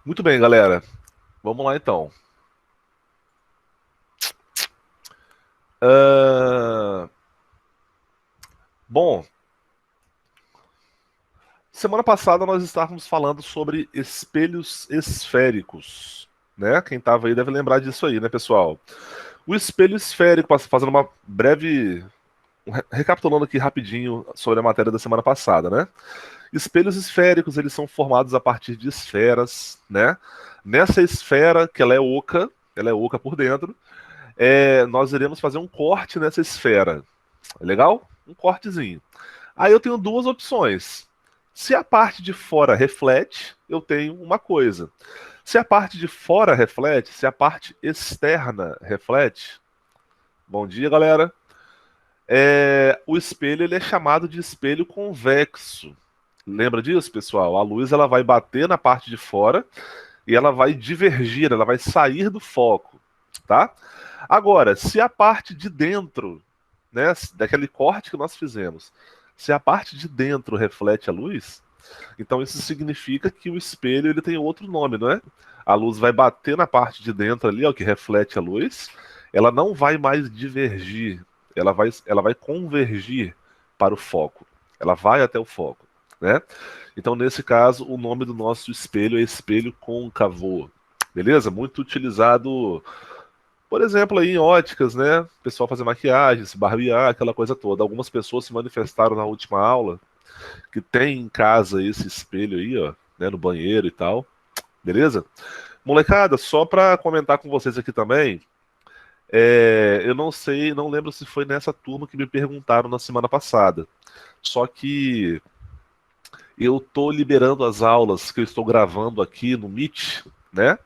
Muito bem, galera. Vamos lá então. Ah, Bom, semana passada nós estávamos falando sobre espelhos esféricos, né? Quem estava aí deve lembrar disso aí, né, pessoal? O espelho esférico, fazendo uma breve, recapitulando aqui rapidinho sobre a matéria da semana passada, né? Espelhos esféricos, eles são formados a partir de esferas, né? Nessa esfera, que ela é oca por dentro, nós iremos fazer um corte nessa esfera. É legal? Um cortezinho. Aí eu tenho duas opções. Se a parte de fora reflete, eu tenho uma coisa. Se a parte de fora reflete, se a parte externa reflete, bom dia, galera. O espelho ele é chamado de espelho convexo. Lembra disso, pessoal? A luz ela vai bater na parte de fora e ela vai divergir, ela vai sair do foco, tá? Agora, se a parte de dentro, né, daquele corte que nós fizemos, se a parte de dentro reflete a luz, então isso significa que o espelho ele tem outro nome, não é? A luz vai bater na parte de dentro ali, ó, que reflete a luz, ela não vai mais divergir, ela vai convergir para o foco. Ela vai até o foco, né? Então, nesse caso, o nome do nosso espelho é espelho côncavo. Beleza? Muito utilizado, por exemplo, aí em óticas, né? O pessoal fazer maquiagem, se barbear, aquela coisa toda. Algumas pessoas se manifestaram na última aula que tem em casa esse espelho aí, ó, né, no banheiro e tal. Beleza? Molecada, só pra comentar com vocês aqui também, eu não sei, não lembro se foi nessa turma que me perguntaram na semana passada. Só que eu tô liberando as aulas que eu estou gravando aqui no Meet, né?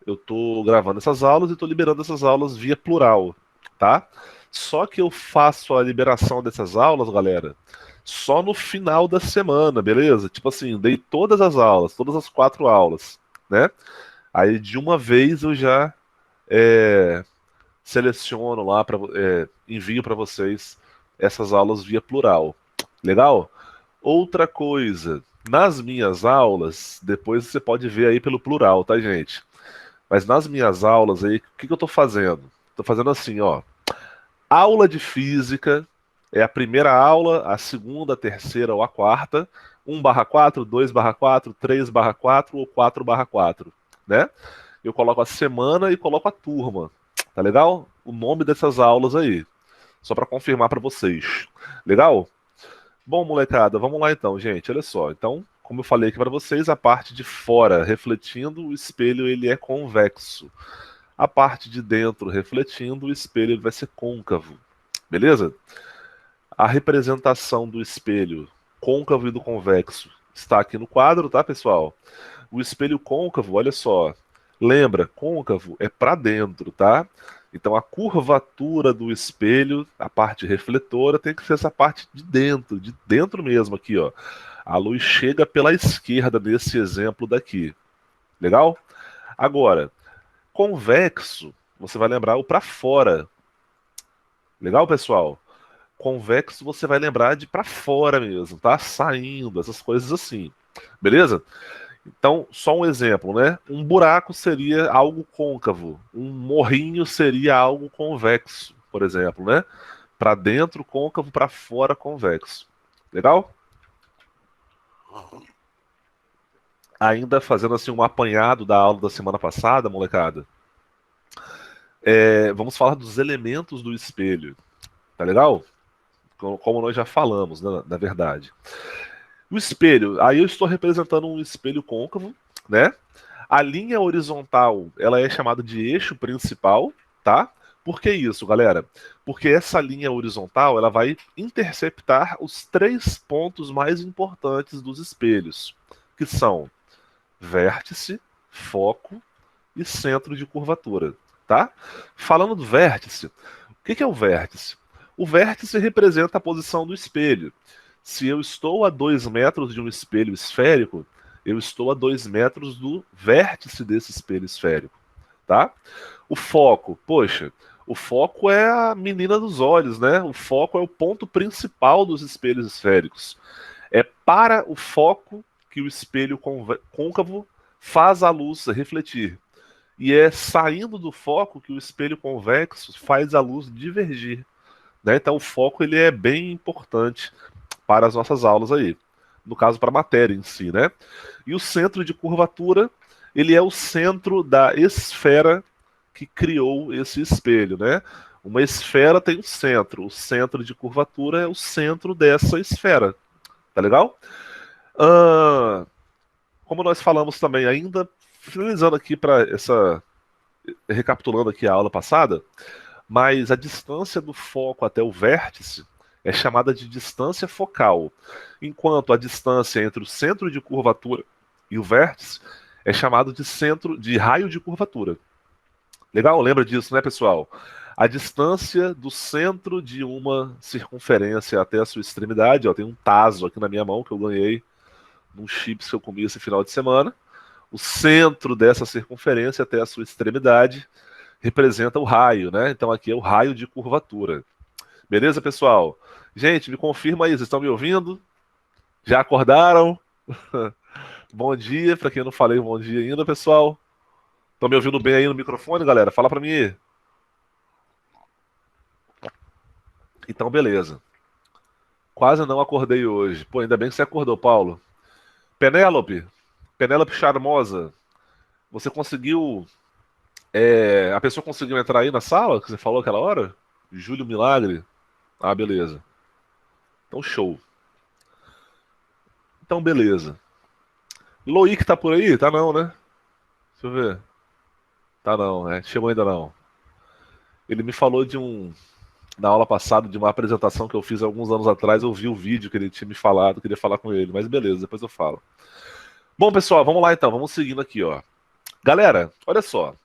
Eu tô gravando essas aulas e tô liberando essas aulas via plural, tá? Só que eu faço a liberação dessas aulas, galera, só no final da semana, beleza? Tipo assim, dei todas as aulas, todas as 4 aulas, né? Aí de uma vez eu já é, seleciono lá para envio para vocês essas aulas via plural. Legal? Outra coisa, nas minhas aulas, depois você pode ver aí pelo plural, tá, gente? Mas nas minhas aulas aí, o que que eu tô fazendo? Tô fazendo assim, ó. Aula de física é a primeira aula, a segunda, a terceira ou a quarta. 1/4, 2/4, 3/4 ou 4/4, né? Eu coloco a semana e coloco a turma. Tá legal? O nome dessas aulas aí. Só para confirmar para vocês. Legal? Bom, molecada, vamos lá então, gente. Olha só. Então, como eu falei aqui para vocês, a parte de fora refletindo, o espelho ele é convexo. A parte de dentro refletindo, o espelho ele vai ser côncavo. Beleza? A representação do espelho côncavo e do convexo está aqui no quadro, tá, pessoal? O espelho côncavo, olha só. Lembra, côncavo é para dentro, tá? Então a curvatura do espelho, a parte refletora, tem que ser essa parte de dentro mesmo aqui, ó. A luz chega pela esquerda nesse exemplo daqui. Legal? Agora, convexo, você vai lembrar o para fora. Legal, pessoal? Convexo você vai lembrar de para fora mesmo, tá? Saindo, essas coisas assim. Beleza? Então, só um exemplo, né? Um buraco seria algo côncavo, um morrinho seria algo convexo, por exemplo, né? Para dentro côncavo, para fora convexo. Legal? Ainda fazendo assim um apanhado da aula da semana passada, molecada. Vamos falar dos elementos do espelho, tá legal? Como nós já falamos, né, na verdade. O espelho, aí eu estou representando um espelho côncavo, né? A linha horizontal, ela é chamada de eixo principal, tá? Por que isso, galera? Porque essa linha horizontal, ela vai interceptar os 3 pontos mais importantes dos espelhos, que são vértice, foco e centro de curvatura, tá? Falando do vértice, o que que é o vértice? O vértice representa a posição do espelho. Se eu estou a 2 metros de um espelho esférico, eu estou a 2 metros do vértice desse espelho esférico, tá? O foco, poxa, o foco é a menina dos olhos, né? O foco é o ponto principal dos espelhos esféricos. É para o foco que o espelho côncavo faz a luz refletir. E é saindo do foco que o espelho convexo faz a luz divergir, né? Então o foco ele é bem importante para as nossas aulas aí. No caso, para a matéria em si, né? E o centro de curvatura, ele é o centro da esfera que criou esse espelho, né? Uma esfera tem um centro. O centro de curvatura é o centro dessa esfera. Tá legal? Ah, como nós falamos também, ainda finalizando aqui para essa. Recapitulando aqui a aula passada, mas a distância do foco até o vértice é chamada de distância focal, enquanto a distância entre o centro de curvatura e o vértice é chamado de centro de raio de curvatura. Legal? Lembra disso, né, pessoal? A distância do centro de uma circunferência até a sua extremidade, ó, tem um taso aqui na minha mão que eu ganhei num chips que eu comi esse final de semana. O centro dessa circunferência até a sua extremidade representa o raio, né? Então aqui é o raio de curvatura. Beleza, pessoal? Gente, me confirma aí, vocês estão me ouvindo? Já acordaram? Bom dia, para quem eu não falei bom dia ainda, pessoal. Estão me ouvindo bem aí no microfone, galera? Fala para mim aí. Então, beleza. Quase não acordei hoje. Pô, ainda bem que você acordou, Paulo. Penélope, Penélope Charmosa, você conseguiu. A pessoa conseguiu entrar aí na sala que você falou aquela hora? Júlio Milagre? Ah, beleza. Então, show. Então, beleza. Loic tá por aí? Tá não, né? Deixa eu ver. Tá não, né? Chegou ainda não. Ele me falou de um. Na aula passada, de uma apresentação que eu fiz alguns anos atrás, eu vi o vídeo que ele tinha me falado, queria falar com ele, mas beleza, depois eu falo. Bom, pessoal, vamos lá então, vamos seguindo aqui, ó. Galera, olha só.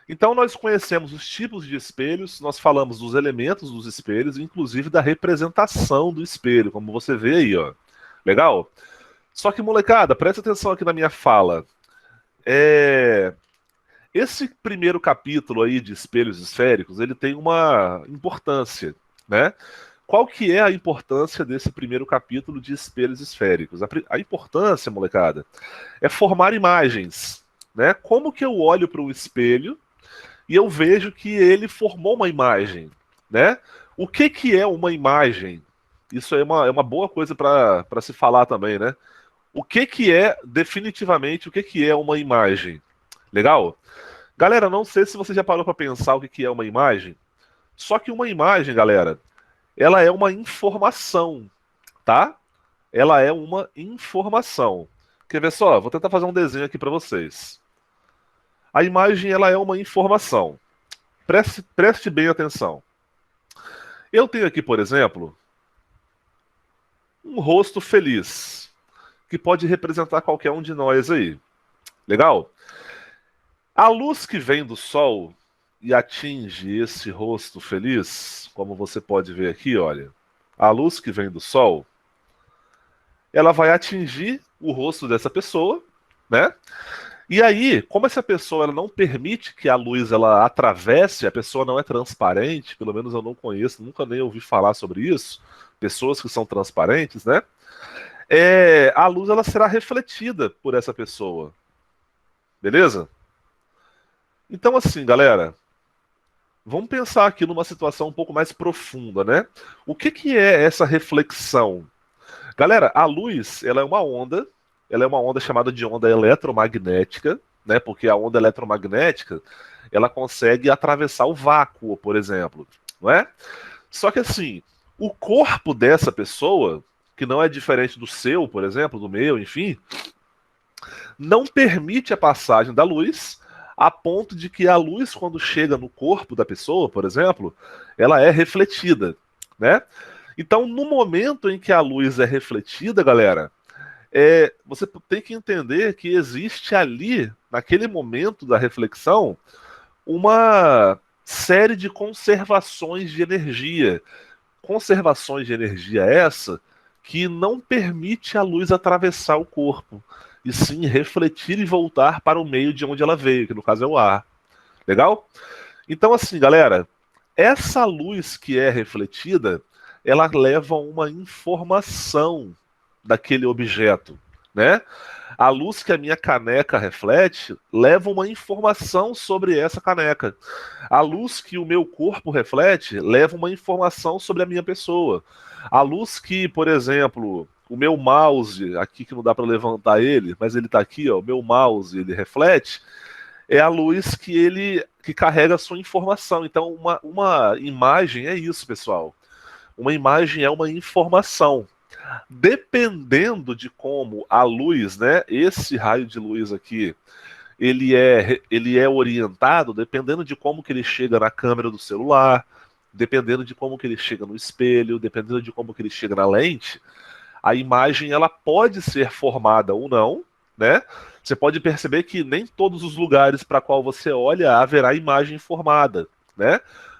Então nós conhecemos os tipos de espelhos, nós falamos dos elementos dos espelhos, inclusive da representação do espelho, como você vê aí, ó. Legal? Só que, molecada, presta atenção aqui na minha fala. Esse primeiro capítulo aí de espelhos esféricos, ele tem uma importância, né? Qual que é a importância desse primeiro capítulo de espelhos esféricos? A importância, molecada, é formar imagens, né? Como que eu olho para um espelho e eu vejo que ele formou uma imagem, né? O que que é uma imagem? Isso é uma boa coisa para se falar também, né? O que que é, definitivamente, o que que é uma imagem? Legal? Galera, não sei se você já parou para pensar o que que é uma imagem. Só que uma imagem, galera, ela é uma informação, tá? Ela é uma informação. Quer ver só? Vou tentar fazer um desenho aqui para vocês. A imagem, ela é uma informação. Preste bem atenção. Eu tenho aqui, por exemplo, um rosto feliz, que pode representar qualquer um de nós aí. Legal? A luz que vem do sol e atinge esse rosto feliz, como você pode ver aqui, olha. A luz que vem do sol, ela vai atingir o rosto dessa pessoa, né? E aí, como essa pessoa ela não permite que a luz ela atravesse, a pessoa não é transparente, pelo menos eu não conheço, nunca nem ouvi falar sobre isso, pessoas que são transparentes, né? A luz ela será refletida por essa pessoa, beleza? Então, assim, galera, vamos pensar aqui numa situação um pouco mais profunda, né? O que que é essa reflexão? Galera, a luz, ela é uma onda chamada de onda eletromagnética, né? Porque a onda eletromagnética, ela consegue atravessar o vácuo, por exemplo, não é? Só que assim, o corpo dessa pessoa, que não é diferente do seu, por exemplo, do meu, enfim, não permite a passagem da luz a ponto de que a luz, quando chega no corpo da pessoa, por exemplo, ela é refletida, né? Então, no momento em que a luz é refletida, galera, você tem que entender que existe ali, naquele momento da reflexão, uma série de conservações de energia. Conservações de energia essa que não permite a luz atravessar o corpo, e sim refletir e voltar para o meio de onde ela veio, que no caso é o ar. Legal? Então, assim, galera, essa luz que é refletida, ela leva uma informação daquele objeto, né? A luz que a minha caneca reflete leva uma informação sobre essa caneca. A luz que o meu corpo reflete leva uma informação sobre a minha pessoa. A luz que, por exemplo, o meu mouse, aqui que não dá para levantar ele, mas ele está aqui, ó, o meu mouse, ele reflete, é a luz que ele que carrega a sua informação. Então, uma imagem é isso, pessoal. Uma imagem é uma informação. Dependendo de como a luz, né, esse raio de luz aqui, ele é orientado, dependendo de como que ele chega na câmera do celular, dependendo de como que ele chega no espelho, dependendo de como que ele chega na lente, a imagem ela pode ser formada ou não, né? Você pode perceber que nem todos os lugares para qual você olha haverá imagem formada, né?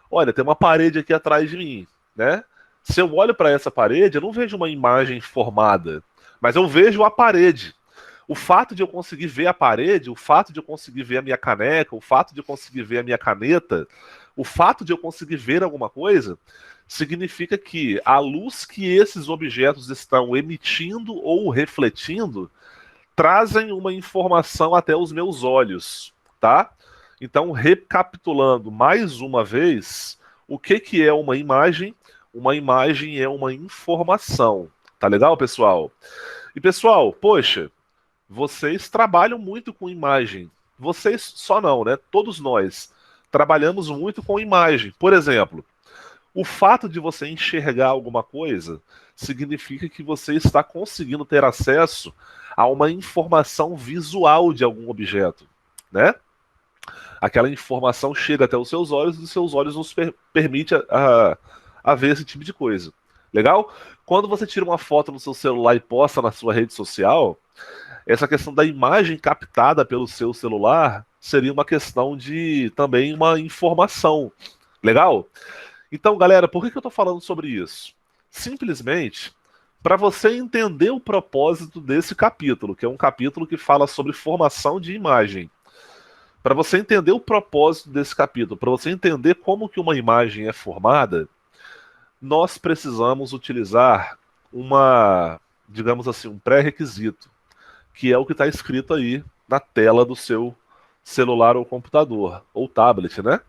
Olha, tem uma parede aqui atrás de mim, né? Se eu olho para essa parede, eu não vejo uma imagem formada, mas eu vejo a parede. O fato de eu conseguir ver a parede, o fato de eu conseguir ver a minha caneca, o fato de eu conseguir ver a minha caneta, o fato de eu conseguir ver alguma coisa, significa que a luz que esses objetos estão emitindo ou refletindo trazem uma informação até os meus olhos, tá? Então, recapitulando mais uma vez, o que que é uma imagem? Uma imagem é uma informação. Tá legal, pessoal? E pessoal, poxa, vocês trabalham muito com imagem. Vocês só não, né? Todos nós trabalhamos muito com imagem. Por exemplo, o fato de você enxergar alguma coisa significa que você está conseguindo ter acesso a uma informação visual de algum objeto, né? Aquela informação chega até os seus olhos e os seus olhos nos permite a ver esse tipo de coisa. Legal? Quando você tira uma foto no seu celular e posta na sua rede social, essa questão da imagem captada pelo seu celular seria uma questão de também uma informação. Legal? Então, galera, por que eu estou falando sobre isso? Simplesmente para você entender o propósito desse capítulo, que é um capítulo que fala sobre formação de imagem. Para você entender o propósito desse capítulo, para você entender como que uma imagem é formada, nós precisamos utilizar digamos assim, um pré-requisito, que é o que está escrito aí na tela do seu celular ou computador, ou tablet, né?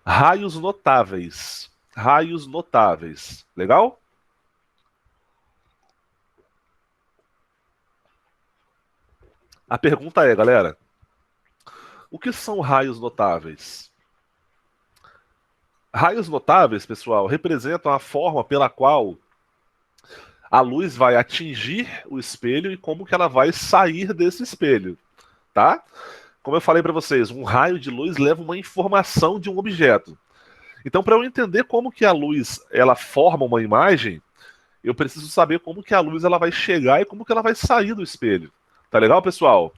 Raios notáveis. Raios notáveis. Legal? A pergunta é, galera, o que são raios notáveis? Raios notáveis, pessoal, representam a forma pela qual a luz vai atingir o espelho e como que ela vai sair desse espelho, tá? Como eu falei para vocês, um raio de luz leva uma informação de um objeto. Então, para eu entender como que a luz ela forma uma imagem, eu preciso saber como que a luz ela vai chegar e como que ela vai sair do espelho. Tá legal, pessoal?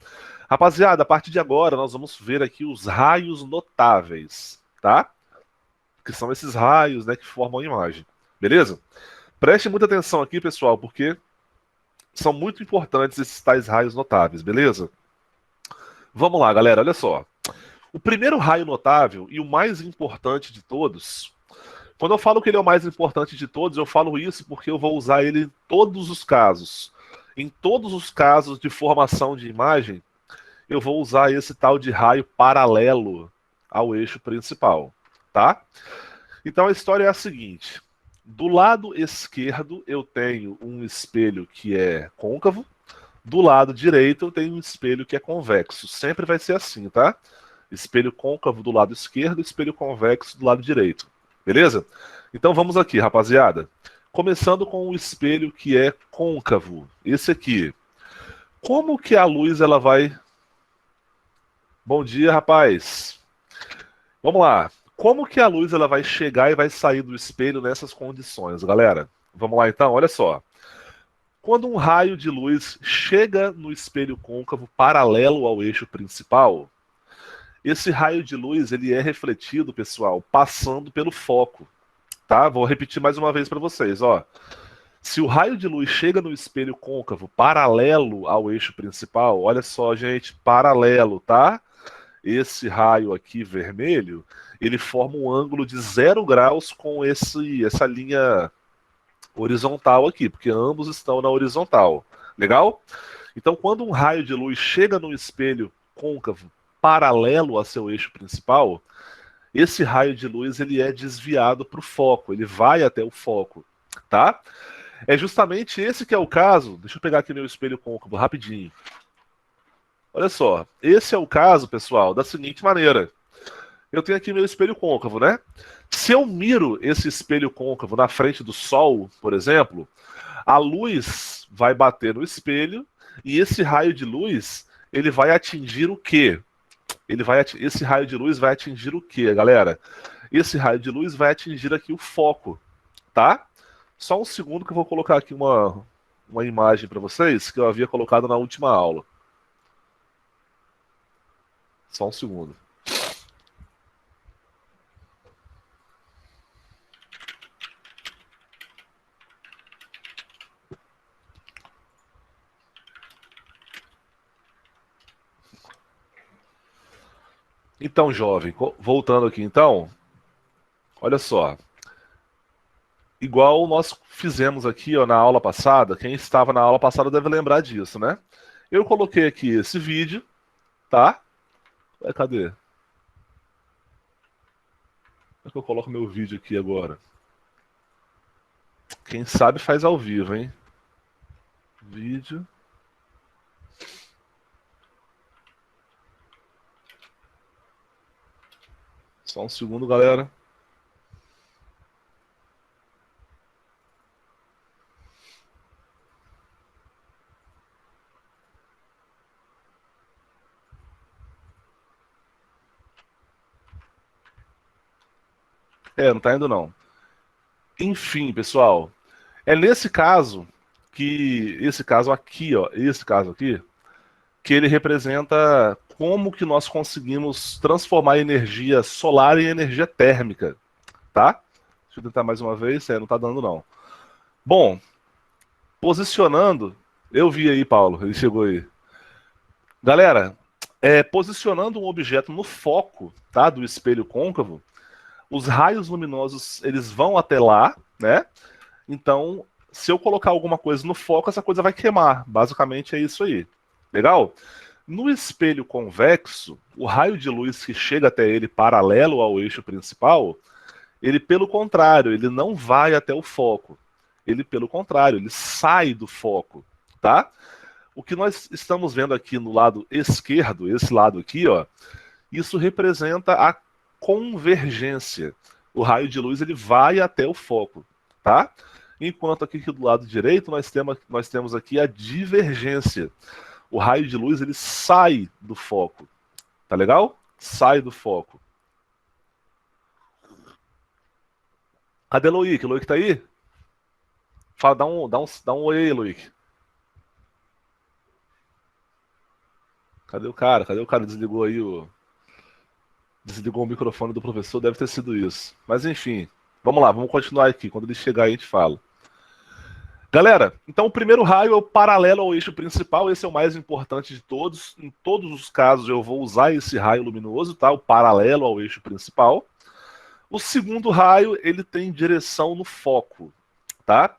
Rapaziada, a partir de agora nós vamos ver aqui os raios notáveis, tá? Que são esses raios, né, que formam a imagem. Beleza? Preste muita atenção aqui, pessoal, porque são muito importantes esses tais raios notáveis, beleza? Vamos lá, galera, olha só. O primeiro raio notável e o mais importante de todos. Quando eu falo que ele é o mais importante de todos, eu falo isso porque eu vou usar ele em todos os casos. Em todos os casos de formação de imagem, eu vou usar esse tal de raio paralelo ao eixo principal, tá? Então a história é a seguinte: do lado esquerdo eu tenho um espelho que é côncavo, do lado direito eu tenho um espelho que é convexo. Sempre vai ser assim, tá? Espelho côncavo do lado esquerdo, espelho convexo do lado direito. Beleza? Então vamos aqui, rapaziada. Começando com o espelho que é côncavo. Esse aqui. Como que a luz ela vai... Bom dia, rapaz. Vamos lá. Como que a luz ela vai chegar e vai sair do espelho nessas condições, galera? Vamos lá então, olha só. Quando um raio de luz chega no espelho côncavo paralelo ao eixo principal, esse raio de luz ele é refletido, pessoal, passando pelo foco, tá? Vou repetir mais uma vez para vocês, ó. Se o raio de luz chega no espelho côncavo paralelo ao eixo principal, olha só, gente, paralelo, tá? Esse raio aqui vermelho, ele forma um ângulo de 0 graus com essa linha horizontal aqui, porque ambos estão na horizontal. Legal? Então, quando um raio de luz chega no espelho côncavo paralelo a seu eixo principal, esse raio de luz ele é desviado para o foco, ele vai até o foco, tá? É justamente esse que é o caso. Deixa eu pegar aqui meu espelho côncavo rapidinho. Olha só, esse é o caso, pessoal, da seguinte maneira. Eu tenho aqui meu espelho côncavo, né? Se eu miro esse espelho côncavo na frente do sol, por exemplo, a luz vai bater no espelho e esse raio de luz, ele vai atingir o quê? Esse raio de luz vai atingir o quê, galera? Esse raio de luz vai atingir aqui o foco, tá? Só um segundo que eu vou colocar aqui uma imagem para vocês que eu havia colocado na última aula. Só um segundo. Então, jovem, voltando aqui então, olha só. Igual nós fizemos aqui ó, na aula passada, quem estava na aula passada deve lembrar disso, né? Eu coloquei aqui esse vídeo, tá? Cadê? Como é que eu coloco meu vídeo aqui agora? Quem sabe faz ao vivo, hein? Vídeo. Só um segundo, galera. Não tá indo não. Enfim, pessoal, é nesse caso que esse caso aqui, ó, esse caso aqui, que ele representa como que nós conseguimos transformar a energia solar em energia térmica, tá? Deixa eu tentar mais uma vez, não tá dando não. Bom, posicionando, eu vi aí, Paulo, ele chegou aí. Galera, posicionando um objeto no foco, tá, do espelho côncavo, os raios luminosos eles vão até lá, né? Então, se eu colocar alguma coisa no foco, essa coisa vai queimar. Basicamente é isso aí. Legal? No espelho convexo, o raio de luz que chega até ele paralelo ao eixo principal, ele, pelo contrário, ele não vai até o foco. Ele, pelo contrário, ele sai do foco, tá? O que nós estamos vendo aqui no lado esquerdo, esse lado aqui, ó, isso representa a convergência. O raio de luz ele vai até o foco, tá? Enquanto aqui do lado direito nós temos aqui a divergência. O raio de luz ele sai do foco, tá legal? Sai do foco. Cadê o Loic? O Loic tá aí? Fala, dá um oi aí, Loic. Cadê o cara? Cadê o cara? Desligou o microfone do professor, deve ter sido isso. Mas enfim, vamos lá, vamos continuar aqui. Quando ele chegar aí a gente fala. Galera, então o primeiro raio é o paralelo ao eixo principal, esse é o mais importante de todos. Em todos os casos eu vou usar esse raio luminoso, tá? O paralelo ao eixo principal. O segundo raio, ele tem direção no foco, tá?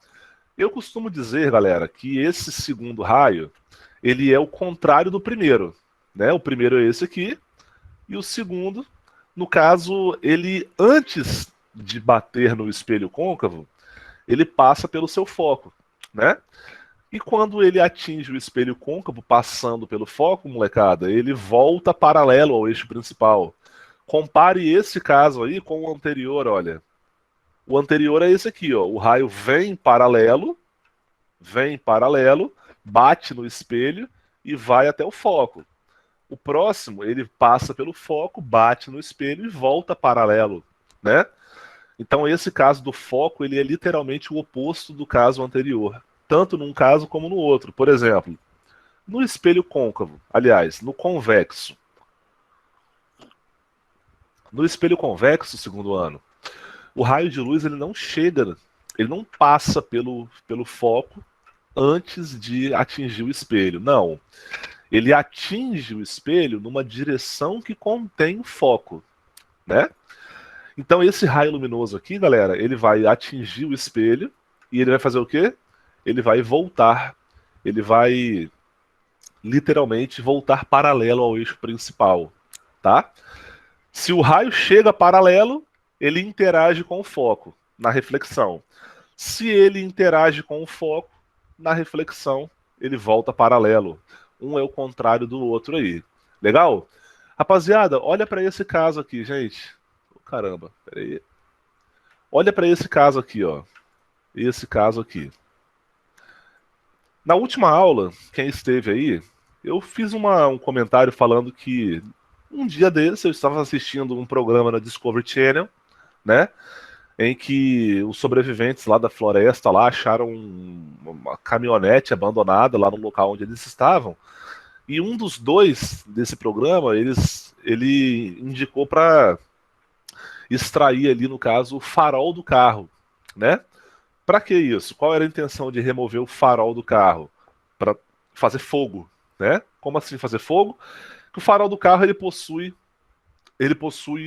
Eu costumo dizer, galera, que esse segundo raio, ele é o contrário do primeiro, né? O primeiro é esse aqui, e o segundo, no caso, ele antes de bater no espelho côncavo, ele passa pelo seu foco, né? E quando ele atinge o espelho côncavo, passando pelo foco, molecada, ele volta paralelo ao eixo principal. Compare esse caso aí com o anterior, olha. O anterior é esse aqui, ó. O raio vem paralelo, bate no espelho e vai até o foco. O próximo, ele passa pelo foco, bate no espelho e volta paralelo, né? Então esse caso do foco, ele é literalmente o oposto do caso anterior, tanto num caso como no outro. Por exemplo, no espelho côncavo, aliás, no convexo. No espelho convexo, segundo ano, o raio de luz ele não chega, ele não passa pelo foco antes de atingir o espelho. Não. Ele atinge o espelho numa direção que contém o foco, né? Então esse raio luminoso aqui, galera, ele vai atingir o espelho e ele vai fazer o quê? Ele vai voltar. Ele vai literalmente voltar paralelo ao eixo principal, tá? Se o raio chega paralelo, ele interage com o foco na reflexão. Se ele interage com o foco na reflexão, ele volta paralelo. Um é o contrário do outro aí. Legal? Rapaziada, olha para esse caso aqui, gente. Caramba, peraí. Olha para esse caso aqui, ó. Esse caso aqui. Na última aula, quem esteve aí, eu fiz um comentário falando que um dia desse eu estava assistindo um programa na Discovery Channel, né? Em que os sobreviventes lá da floresta lá acharam uma caminhonete abandonada lá no local onde eles estavam. E um dos dois desse programa, ele indicou para extrair ali, no caso, o farol do carro, né? Para que isso? Qual era a intenção de remover o farol do carro? Para fazer fogo, né? Como assim fazer fogo? Que o farol do carro ele possui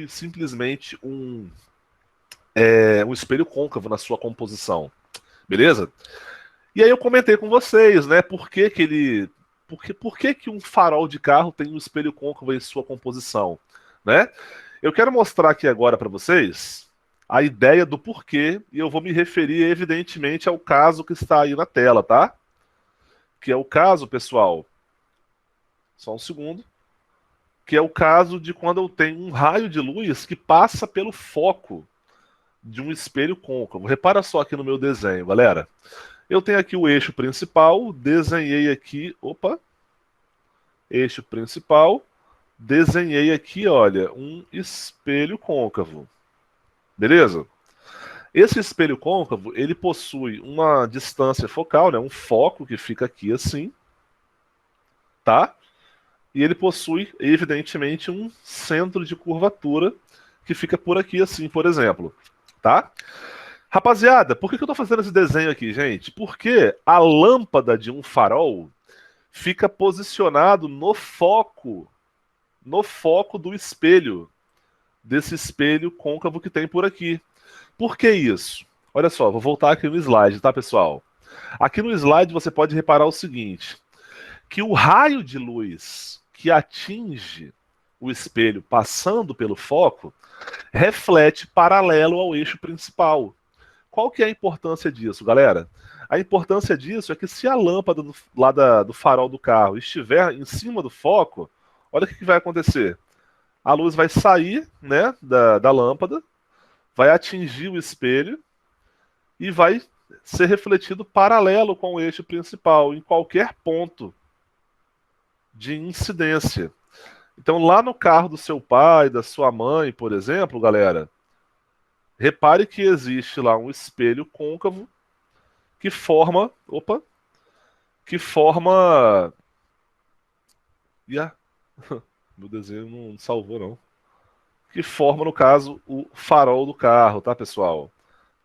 simplesmente um espelho côncavo na sua composição, beleza? E aí eu comentei com vocês, né? Por que que um farol de carro tem um espelho côncavo em sua composição, né? Eu quero mostrar aqui agora para vocês a ideia do porquê e eu vou me referir evidentemente ao caso que está aí na tela, tá? Que é o caso, pessoal, só um segundo, que é o caso de quando eu tenho um raio de luz que passa pelo foco de um espelho côncavo. Repara só aqui no meu desenho, galera. Eu tenho aqui o eixo principal, desenhei aqui, eixo principal, desenhei aqui, olha, um espelho côncavo. Beleza? Esse espelho côncavo, ele possui uma distância focal, né, um foco que fica aqui assim, tá? E ele possui, evidentemente, um centro de curvatura que fica por aqui assim, por exemplo, tá? Rapaziada, por que eu tô fazendo esse desenho aqui, gente? Porque a lâmpada de um farol fica posicionado no foco do espelho, desse espelho côncavo que tem por aqui. Por que isso? Olha só, vou voltar aqui no slide, tá, pessoal? Aqui no slide você pode reparar o seguinte, que o raio de luz que atinge o espelho passando pelo foco reflete paralelo ao eixo principal. Qual que é a importância disso, galera? A importância disso é que se a lâmpada do farol do carro estiver em cima do foco, olha o que vai acontecer. A luz vai sair, né, da lâmpada, vai atingir o espelho e vai ser refletido paralelo com o eixo principal, em qualquer ponto de incidência. Então, lá no carro do seu pai, da sua mãe, por exemplo, galera, repare que existe lá um espelho côncavo que forma. Opa! Que forma. Meu desenho não salvou, não. Que forma, no caso, o farol do carro, tá, pessoal?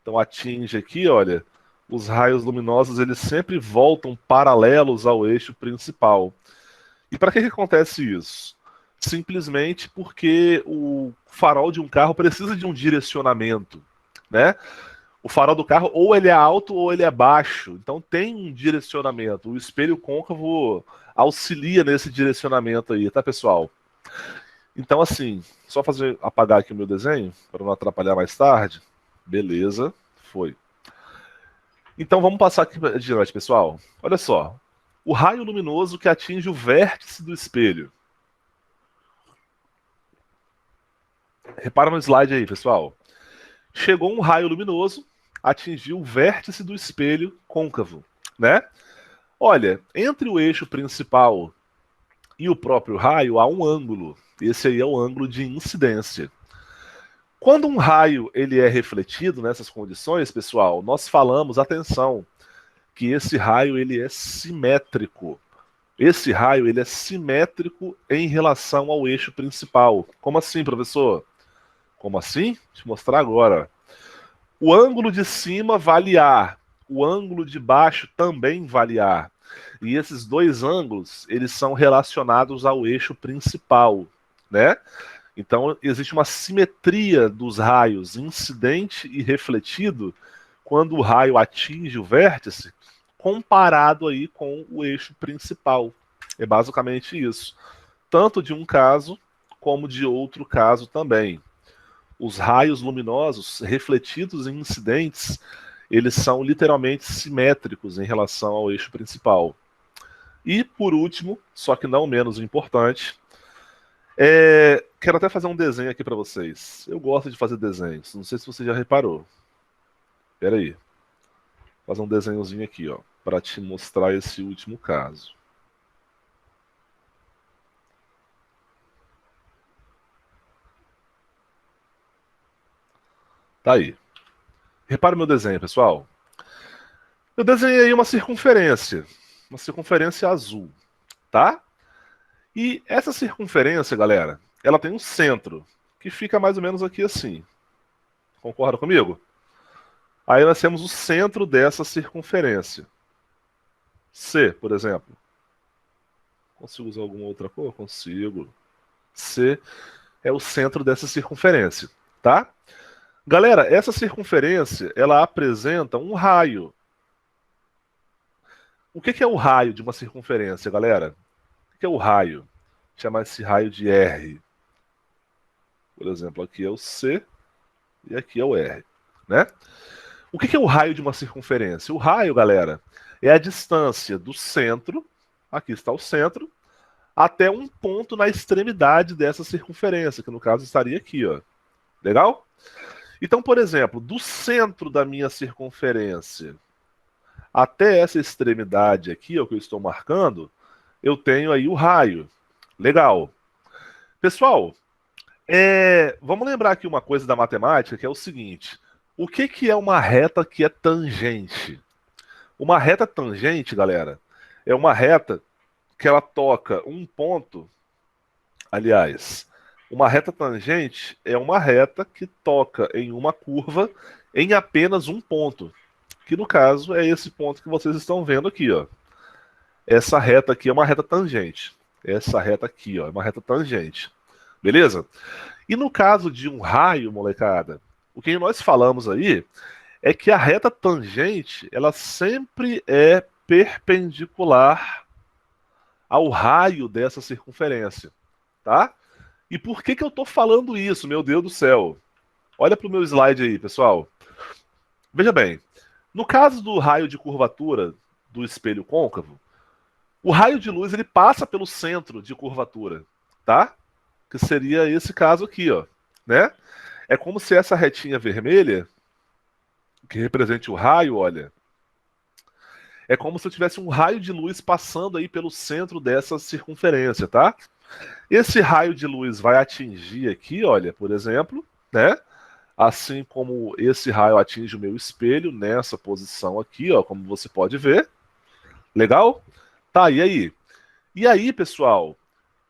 Então atinge aqui, olha, os raios luminosos eles sempre voltam paralelos ao eixo principal. E para que acontece isso? Simplesmente porque o farol de um carro precisa de um direcionamento, né? O farol do carro ou ele é alto ou ele é baixo, então tem um direcionamento. O espelho côncavo auxilia nesse direcionamento aí, tá, pessoal? Então, assim, só apagar aqui o meu desenho para não atrapalhar mais tarde. Beleza, foi. Então vamos passar aqui adiante, pessoal. Olha só. O raio luminoso que atinge o vértice do espelho. Repara no slide aí, pessoal. Chegou um raio luminoso, atingiu o vértice do espelho côncavo, né? Olha, entre o eixo principal e o próprio raio há um ângulo. Esse aí é o ângulo de incidência. Quando um raio ele é refletido nessas condições, pessoal, nós falamos, atenção, que esse raio ele é simétrico. Esse raio ele é simétrico em relação ao eixo principal. Como assim, professor? Como assim? Vou te mostrar agora. O ângulo de cima vale A, o ângulo de baixo também vale A. E esses dois ângulos, eles são relacionados ao eixo principal, né? Então existe uma simetria dos raios incidente e refletido quando o raio atinge o vértice, comparado aí com o eixo principal, É basicamente isso. Tanto de um caso como de outro caso também. Os raios luminosos refletidos em incidentes, eles são literalmente simétricos em relação ao eixo principal. E por último, só que não menos importante, quero até fazer um desenho aqui para vocês. Eu gosto de fazer desenhos, não sei se você já reparou. Espera aí, vou fazer um desenhozinho aqui, ó, para te mostrar esse último caso. Tá aí. Repara o meu desenho, pessoal. Eu desenhei aí uma circunferência azul, tá? E essa circunferência, galera, ela tem um centro, que fica mais ou menos aqui assim. Concorda comigo? Aí nós temos o centro dessa circunferência. C, por exemplo. Consigo usar alguma outra cor? Consigo. C é o centro dessa circunferência, tá? Galera, essa circunferência, ela apresenta um raio. O que é o raio de uma circunferência, galera? O que é o raio? Chamar esse raio de R. Por exemplo, aqui é o C e aqui é o R, né? O que é o raio de uma circunferência? O raio, galera, é a distância do centro, aqui está o centro, até um ponto na extremidade dessa circunferência, que no caso estaria aqui, ó. Legal? Então, por exemplo, do centro da minha circunferência até essa extremidade aqui, ó, que eu estou marcando, eu tenho aí o raio. Legal. Pessoal, vamos lembrar aqui uma coisa da matemática, que é o seguinte. O que é uma reta que é tangente? Uma reta tangente, galera, é uma reta que ela toca um ponto. Aliás, uma reta tangente é uma reta que toca em uma curva em apenas um ponto. Que no caso é esse ponto que vocês estão vendo aqui, ó. Essa reta aqui é uma reta tangente. Essa reta aqui, ó, é uma reta tangente. Beleza? E no caso de um raio, molecada, o que nós falamos aí é que a reta tangente, ela sempre é perpendicular ao raio dessa circunferência, tá? E por que eu estou falando isso, meu Deus do céu? Olha para o meu slide aí, pessoal. Veja bem, no caso do raio de curvatura do espelho côncavo, o raio de luz ele passa pelo centro de curvatura, tá? Que seria esse caso aqui, ó, né? É como se essa retinha vermelha, que represente o raio, olha, é como se eu tivesse um raio de luz passando aí pelo centro dessa circunferência, tá? Esse raio de luz vai atingir aqui, olha, por exemplo, né? Assim como esse raio atinge o meu espelho nessa posição aqui, ó, como você pode ver. Legal? Tá, e aí? E aí, pessoal,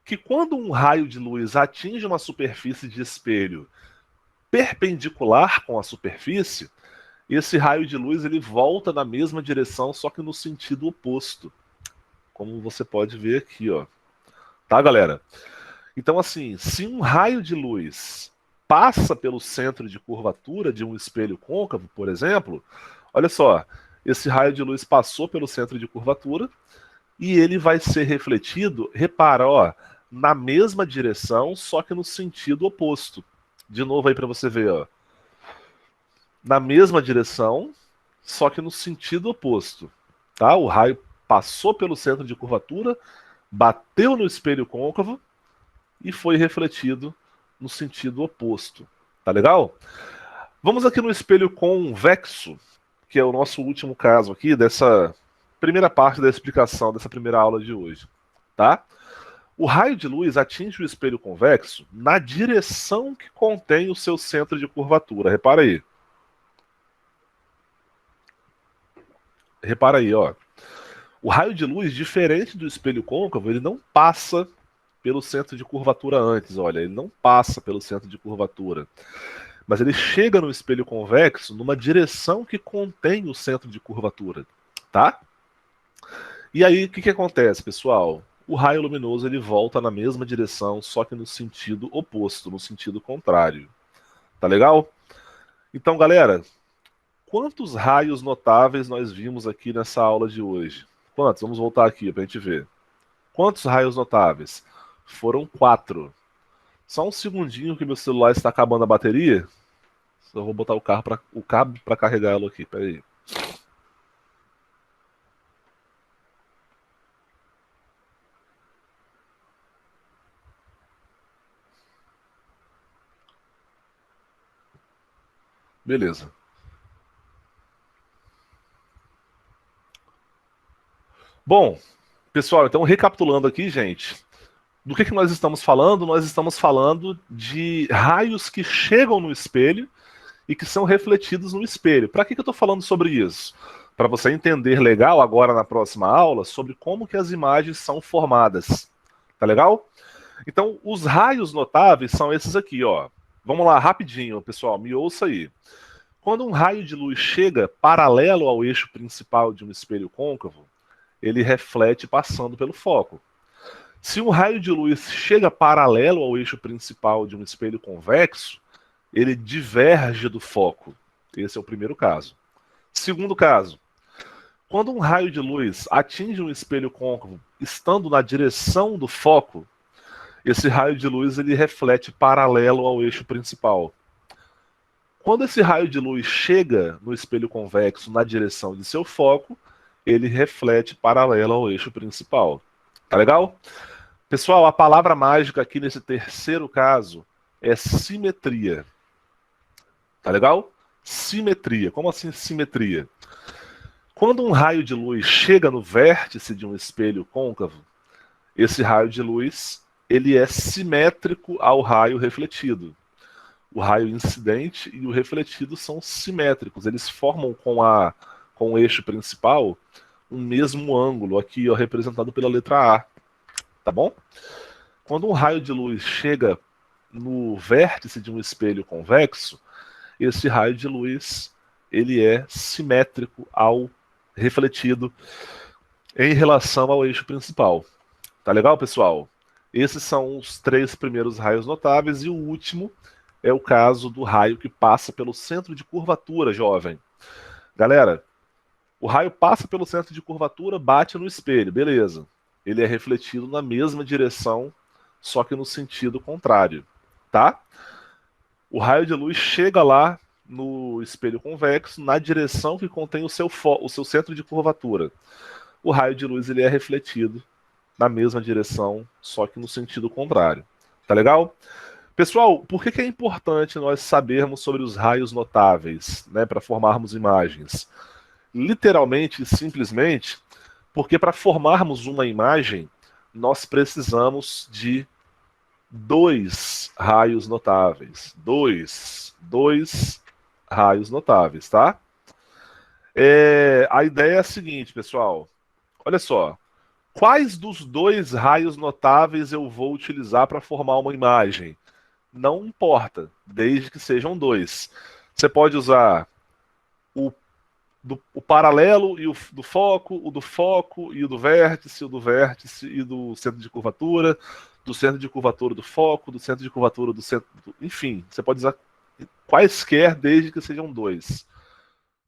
que quando um raio de luz atinge uma superfície de espelho perpendicular com a superfície, esse raio de luz ele volta na mesma direção, só que no sentido oposto. Como você pode ver aqui, ó. Tá, galera? Então, assim, se um raio de luz passa pelo centro de curvatura de um espelho côncavo, por exemplo, olha só, esse raio de luz passou pelo centro de curvatura e ele vai ser refletido, repara, ó, na mesma direção, só que no sentido oposto. De novo aí para você ver, ó. Na mesma direção, só que no sentido oposto, tá? O raio passou pelo centro de curvatura, bateu no espelho côncavo e foi refletido no sentido oposto. Tá legal? Vamos aqui no espelho convexo, que é o nosso último caso aqui dessa primeira parte da explicação dessa primeira aula de hoje, tá? O raio de luz atinge o espelho convexo na direção que contém o seu centro de curvatura. Repara aí. Repara aí, ó. O raio de luz, diferente do espelho côncavo, ele não passa pelo centro de curvatura antes, olha, ele não passa pelo centro de curvatura. Mas ele chega no espelho convexo numa direção que contém o centro de curvatura, tá? E aí, o que acontece, pessoal? O raio luminoso ele volta na mesma direção, só que no sentido oposto, no sentido contrário. Tá legal? Então, galera, quantos raios notáveis nós vimos aqui nessa aula de hoje? Quantos? Vamos voltar aqui para a gente ver. Quantos raios notáveis? Foram 4. Só um segundinho que meu celular está acabando a bateria. Só vou botar o cabo para carregá-lo aqui. Pera aí. Beleza. Bom, pessoal, então recapitulando aqui, gente, do que nós estamos falando? Nós estamos falando de raios que chegam no espelho e que são refletidos no espelho. Para que eu estou falando sobre isso? Para você entender legal agora na próxima aula sobre como que as imagens são formadas. Tá legal? Então, os raios notáveis são esses aqui, ó. Vamos lá, rapidinho, pessoal, me ouça aí. Quando um raio de luz chega paralelo ao eixo principal de um espelho côncavo, ele reflete passando pelo foco. Se um raio de luz chega paralelo ao eixo principal de um espelho convexo, ele diverge do foco. Esse é o primeiro caso. Segundo caso, quando um raio de luz atinge um espelho côncavo estando na direção do foco, esse raio de luz ele reflete paralelo ao eixo principal. Quando esse raio de luz chega no espelho convexo na direção de seu foco, ele reflete paralelo ao eixo principal. Tá legal? Pessoal, a palavra mágica aqui nesse terceiro caso é simetria. Tá legal? Simetria. Como assim simetria? Quando um raio de luz chega no vértice de um espelho côncavo, esse raio de luz ele é simétrico ao raio refletido. O raio incidente e o refletido são simétricos. Eles formam com o eixo principal um mesmo ângulo, aqui ó, representado pela letra A. Tá bom? Quando um raio de luz chega no vértice de um espelho convexo, esse raio de luz ele é simétrico ao refletido em relação ao eixo principal. Tá legal, pessoal? Esses são os 3 primeiros raios notáveis e o último é o caso do raio que passa pelo centro de curvatura, jovem. Galera, o raio passa pelo centro de curvatura, bate no espelho, beleza. Ele é refletido na mesma direção, só que no sentido contrário, tá? O raio de luz chega lá no espelho convexo, na direção que contém o seu centro de curvatura. O raio de luz ele é refletido na mesma direção, só que no sentido contrário. Tá legal? Pessoal, por que é importante nós sabermos sobre os raios notáveis, né, para formarmos imagens? Literalmente e simplesmente porque para formarmos uma imagem, nós precisamos de 2 raios notáveis. Dois raios notáveis, tá? A ideia é a seguinte, pessoal. Olha só. Quais dos 2 raios notáveis eu vou utilizar para formar uma imagem? Não importa, desde que sejam 2. Você pode usar o, o paralelo e o do foco e o do vértice e do centro de curvatura, do centro de curvatura do foco, do centro de curvatura do centro. Enfim, você pode usar quaisquer desde que sejam 2.